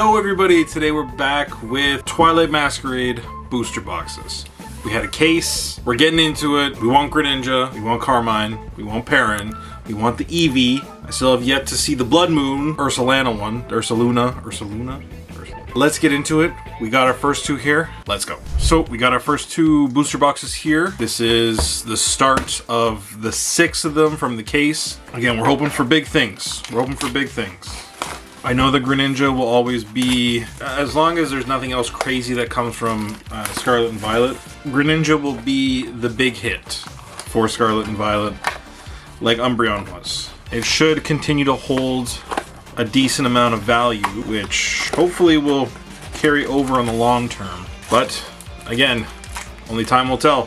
Yo everybody, today we're back with Twilight Masquerade booster boxes. We had a case, we're getting into it. We want Greninja, we want Carmine, we want Perrin, we want the Eevee. I still have yet to see the Blood Moon Ursulana one. Ursaluna. Let's get into it. We got our first two here. Let's go. So we got our first two booster boxes here. This is the start of the 6 of them from the case. Again, we're hoping for big things. I know the Greninja will always be, as long as there's nothing else crazy that comes from Scarlet and Violet, Greninja will be the big hit for Scarlet and Violet, like Umbreon was. It should continue to hold a decent amount of value, which hopefully will carry over on the long term. But again, only time will tell.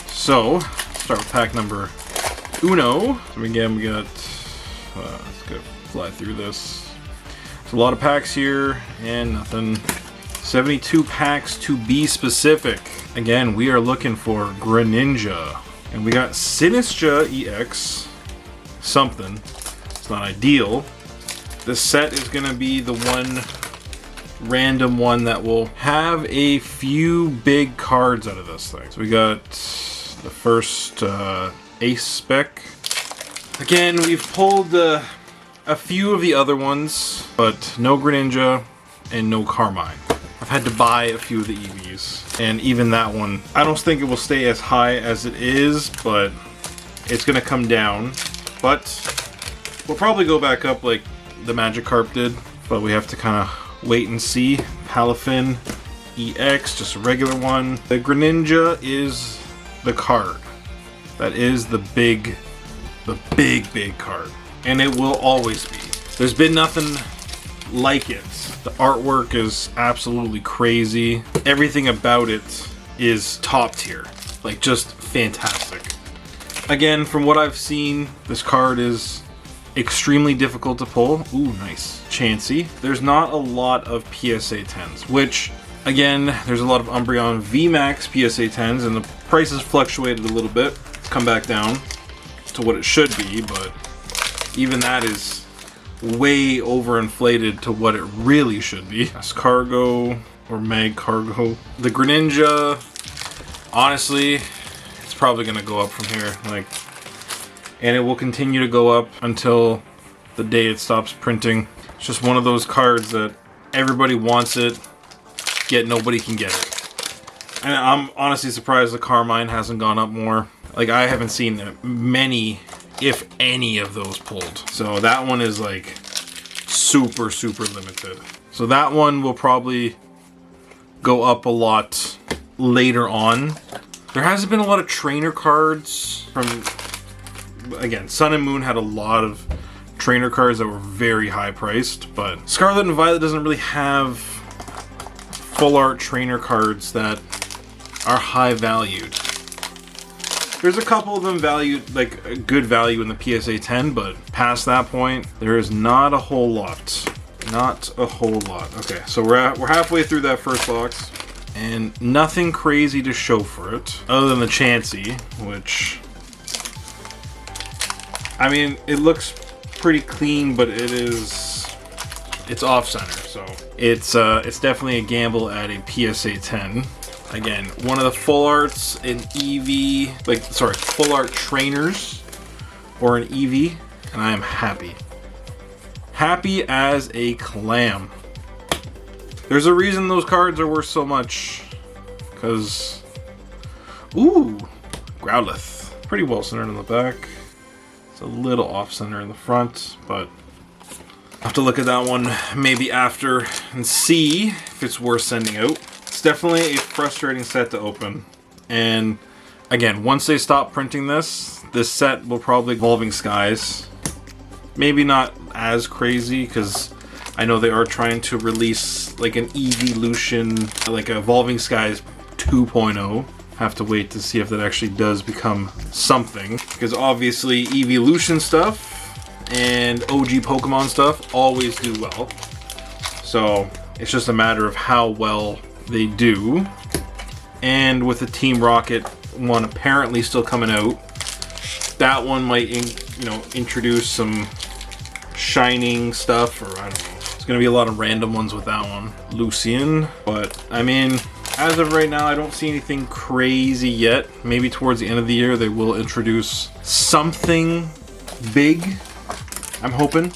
So, start with pack number uno. So again, we got, let's go fly through this. There's a lot of packs here and nothing. 72 packs to be specific. Again, we are looking for Greninja. And we got Sinistcha EX something. It's not ideal. This set is going to be the one random one that will have a few big cards out of this thing. So we got the first Ace Spec. Again, we've pulled a few of the other ones, but no Greninja and no Carmine. I've had to buy a few of the EVs, and even that one, I don't think it will stay as high as it is, but it's going to come down. But we'll probably go back up like the Magikarp did, but we have to kind of wait and see. Palafin EX, just a regular one. The Greninja is the card. That is the big card. And it will always be. There's been nothing like it. The artwork is absolutely crazy. Everything about it is top tier. Like, just fantastic. Again, from what I've seen, this card is extremely difficult to pull. Ooh, nice. Chansey. There's not a lot of PSA 10s, which, again, there's a lot of Umbreon VMAX PSA 10s, and the prices fluctuated a little bit. It's come back down to what it should be, but even that is way overinflated to what it really should be. Cargo or Mag Cargo. The Greninja, honestly, it's probably gonna go up from here. Like, and it will continue to go up until the day it stops printing. It's just one of those cards that everybody wants it, yet nobody can get it. And I'm honestly surprised the Carmine hasn't gone up more. Like, I haven't seen many, if any, of those pulled. So that one is like super limited. So that one will probably go up a lot later on. There hasn't been a lot of trainer cards from, again, Sun and Moon had a lot of trainer cards that were very high priced, but Scarlet and Violet doesn't really have full art trainer cards that are high valued. There's a couple of them valued, like a good value in the PSA 10, but past that point, there is not a whole lot. Not a whole lot. Okay, so we're halfway through that first box, and nothing crazy to show for it, other than the Chansey, which, I mean, it looks pretty clean, but it's off center, so it's definitely a gamble at a PSA 10. Again, one of the full arts in Eevee, full art trainers or an Eevee, and I am happy. Happy as a clam. There's a reason those cards are worth so much, because, ooh, Growlithe. Pretty well centered in the back. It's a little off center in the front, but I'll have to look at that one maybe after and see if it's worth sending out. It's definitely a frustrating set to open. And again, once they stop printing this set will probably Evolving Skies. Maybe not as crazy, because I know they are trying to release like an Evolution, like a Evolving Skies 2.0. Have to wait to see if that actually does become something, because obviously Evolution stuff and OG Pokemon stuff always do well. So it's just a matter of how well they do. And with the Team Rocket one apparently still coming out, that one might introduce some shining stuff, or I don't know. There's gonna be a lot of random ones with that one. Lucian, but I mean, as of right now, I don't see anything crazy yet. Maybe towards the end of the year, they will introduce something big, I'm hoping.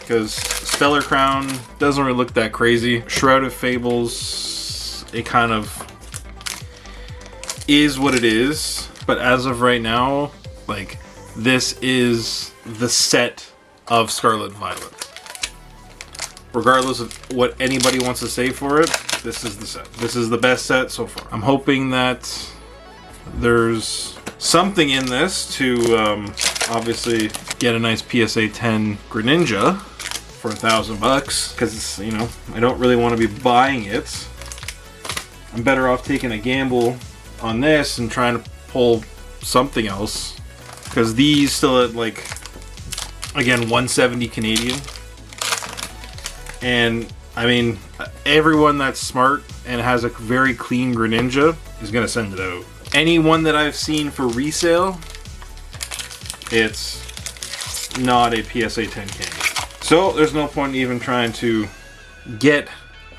Because Stellar Crown doesn't really look that crazy. Shrouded Fables, it kind of is what it is. But as of right now, like, this is the set of Scarlet Violet. Regardless of what anybody wants to say for it, this is the set. This is the best set so far. I'm hoping that there's something in this to obviously get a nice PSA 10 Greninja for $1,000, because, you know, I don't really want to be buying it. I'm better off taking a gamble on this and trying to pull something else, because these still at, like, again, 170 Canadian. And I mean, everyone that's smart and has a very clean Greninja is gonna send it out. Anyone that I've seen for resale, it's not a PSA 10 candy. So there's no point even trying to get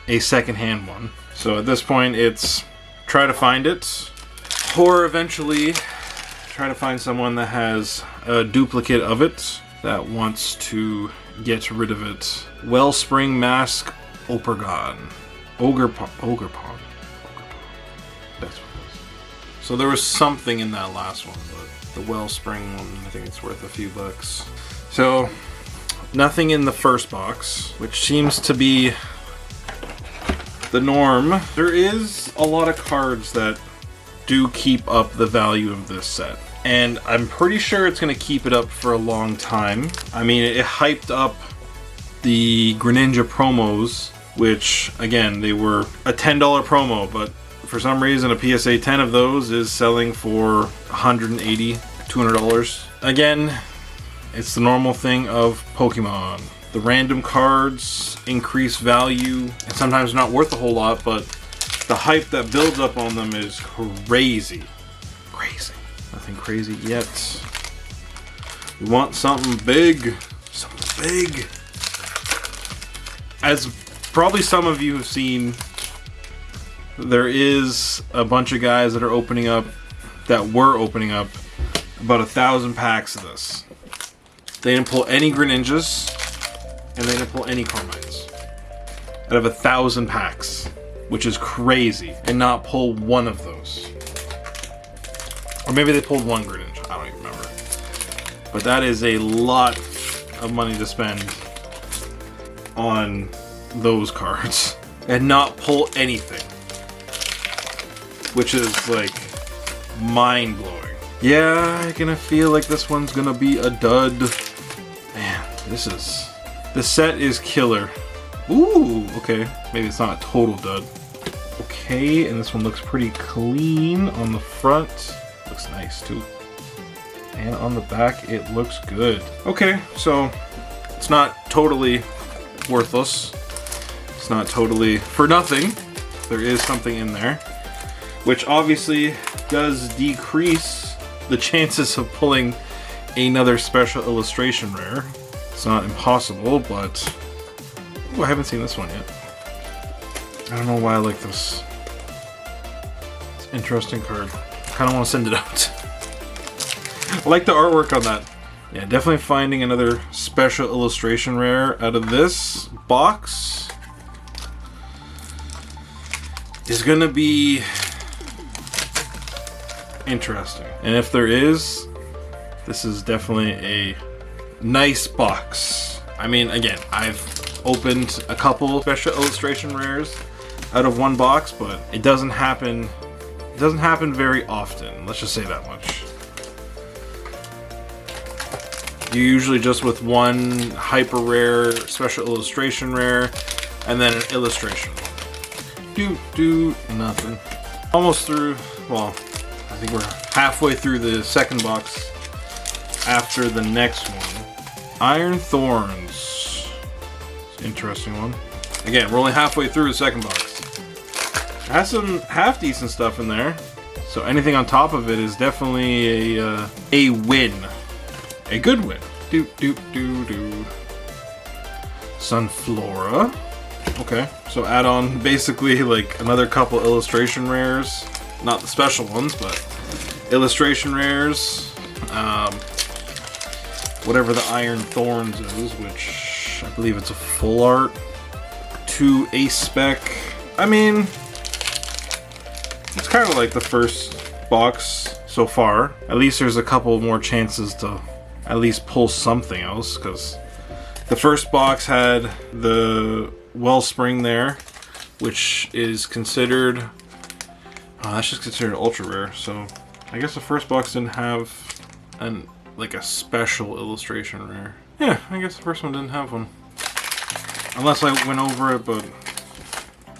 a secondhand one. So at this point, it's try to find it, or eventually try to find someone that has a duplicate of it that wants to get rid of it. Wellspring Mask Opergon. Ogerpon. That's what it is. So there was something in that last one, but the Wellspring one, I think it's worth a few bucks. So, nothing in the first box, which seems to be the norm. There is a lot of cards that do keep up the value of this set. And I'm pretty sure it's going to keep it up for a long time. I mean, it hyped up the Greninja promos, which, again, they were a $10 promo, but for some reason a PSA 10 of those is selling for $180, $200. Again, it's the normal thing of Pokemon. The random cards increase value, and sometimes not worth a whole lot, but the hype that builds up on them is crazy. Crazy. Nothing crazy yet. We want something big. Something big. As probably some of you have seen, there is a bunch of guys that are opening up, that were opening up, about 1,000 packs of this. They didn't pull any Greninjas, and they didn't pull any Carmines. Out of 1,000 packs, which is crazy, and not pull one of those. Or maybe they pulled one Greninja, I don't even remember. But that is a lot of money to spend on those cards and not pull anything, which is like mind-blowing. Yeah, I'm gonna feel like this one's gonna be a dud. Man, this set is killer. Ooh, okay, maybe it's not a total dud. Okay, and this one looks pretty clean on the front. Looks nice too. And on the back, it looks good. Okay, so it's not totally worthless. It's not totally for nothing. There is something in there, which obviously does decrease the chances of pulling another special illustration rare. It's not impossible, but ooh, I haven't seen this one yet. I don't know why I like this. It's an interesting card. I kind of want to send it out. I like the artwork on that. Yeah, definitely finding another special illustration rare out of this box is gonna be interesting. And if there is, this is definitely a nice box. I mean, again, I've opened a couple special illustration rares out of one box, but it doesn't happen very often. Let's just say that much. You usually just with one hyper rare, special illustration rare, and then an illustration one. Do nothing. Almost through, well, I think we're halfway through the second box after the next one. Iron Thorns. Interesting one. Again, we're only halfway through the second box. It has some half decent stuff in there. So anything on top of it is definitely a win. A good win. Sunflora. Okay, so add on basically like another couple illustration rares. Not the special ones, but illustration rares. Whatever the Iron Thorns is, which I believe it's a full art. 2 ace spec. I mean, it's kind of like the first box so far. At least there's a couple more chances to at least pull something else, because the first box had the Wellspring there, which is considered, that's just considered ultra rare. So I guess the first box didn't have like a special illustration rare. Yeah, I guess the first one didn't have one. Unless I went over it, but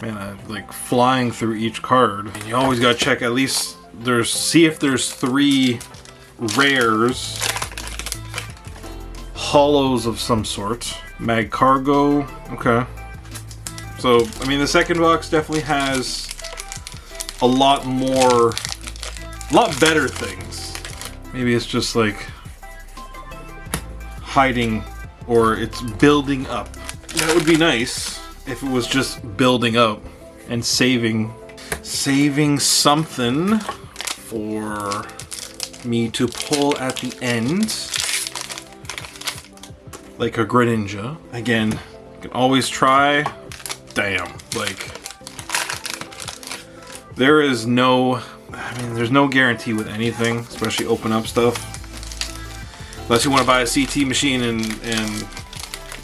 man, I'm like flying through each card. And you always gotta check at least see if there's 3 rares, hollows of some sort. Mag Cargo, okay. So, I mean, the second box definitely has a lot better things. Maybe it's just like hiding, or it's building up. That would be nice if it was just building up and saving something for me to pull at the end, like a Greninja. Again, you can always try. Damn, like there's no guarantee with anything, especially open up stuff. Unless you want to buy a CT machine and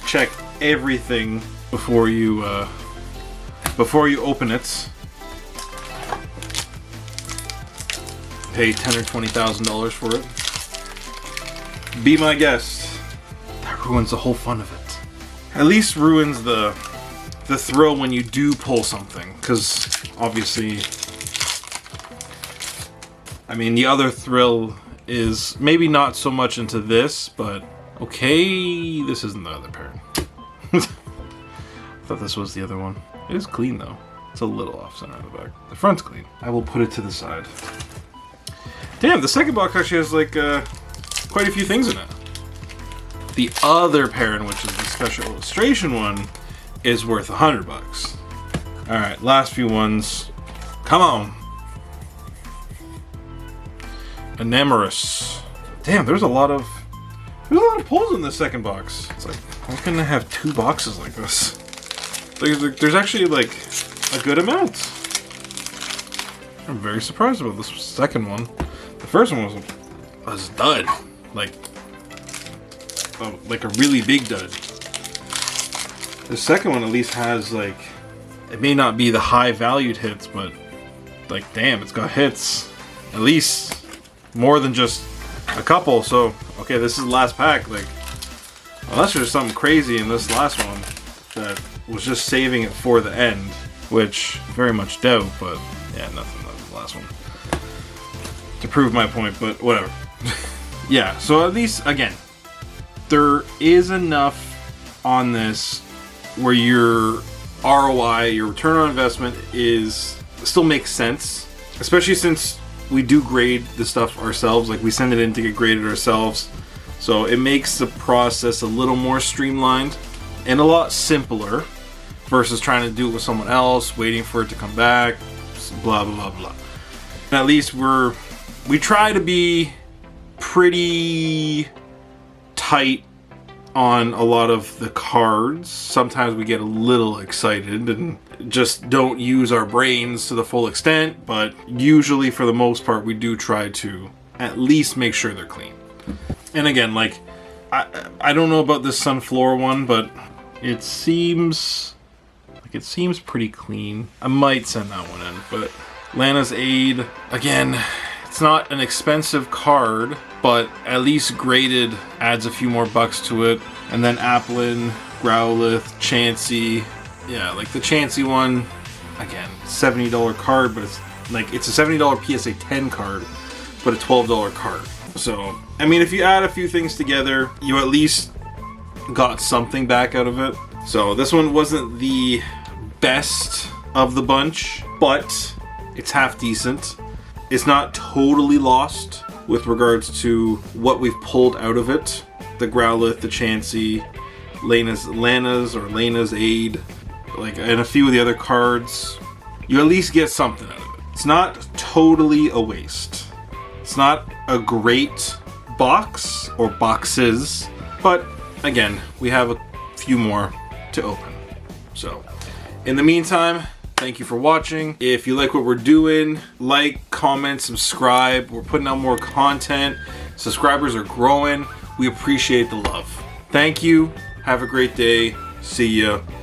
check everything before you open it. Pay $10,000 or $20,000 for it. Be my guest. That ruins the whole fun of it. At least ruins the thrill when you do pull something, because obviously, I mean, the other thrill is maybe not so much into this, but okay, this isn't the other pair. I thought this was the other one. It is clean though. It's a little off center on the back. The front's clean. I will put it to the side. Damn, the second box actually has like quite a few things in it. The other pairing, which is the special illustration one, is worth $100. All right, last few ones. Come on. Anemoris. Damn, there's a lot of pulls in this second box. It's like, why couldn't I have 2 boxes like this? There's actually like a good amount. I'm very surprised about this second one. The first one was a dud, like a really big dud. The second one at least has like, it may not be the high valued hits, but like damn, it's got hits. At least more than just a couple. So okay, this is the last pack. Like, unless there's something crazy in this last one that was just saving it for the end, which very much doubt, but yeah, nothing like the last one to prove my point, but whatever. Yeah, so at least again, there is enough on this where your ROI, your return on investment, still makes sense, especially since we do grade the stuff ourselves. Like, we send it in to get graded ourselves, so it makes the process a little more streamlined and a lot simpler versus trying to do it with someone else, waiting for it to come back, blah blah blah blah. And at least we try to be pretty tight on a lot of the cards. Sometimes we get a little excited and just don't use our brains to the full extent, but usually for the most part we do try to at least make sure they're clean. And again, like, I don't know about this Sunflora one, but it seems pretty clean. I might send that one in, but Lana's Aid, again, it's not an expensive card, but at least graded adds a few more bucks to it. And then Applin, Growlithe, Chansey. Yeah, like the Chansey one, again, $70 card, but it's a $70 PSA 10 card, but a $12 card. So, I mean, if you add a few things together, you at least got something back out of it. So this one wasn't the best of the bunch, but it's half decent. It's not totally lost with regards to what we've pulled out of it. The Growlithe, the Chansey, Lena's Aid, like, and a few of the other cards, you at least get something out of it. It's not totally a waste. It's not a great box or boxes, but again, we have a few more to open. So, in the meantime, thank you for watching. If you like what we're doing, like, comment, subscribe. We're putting out more content. Subscribers are growing. We appreciate the love. Thank you. Have a great day. See ya.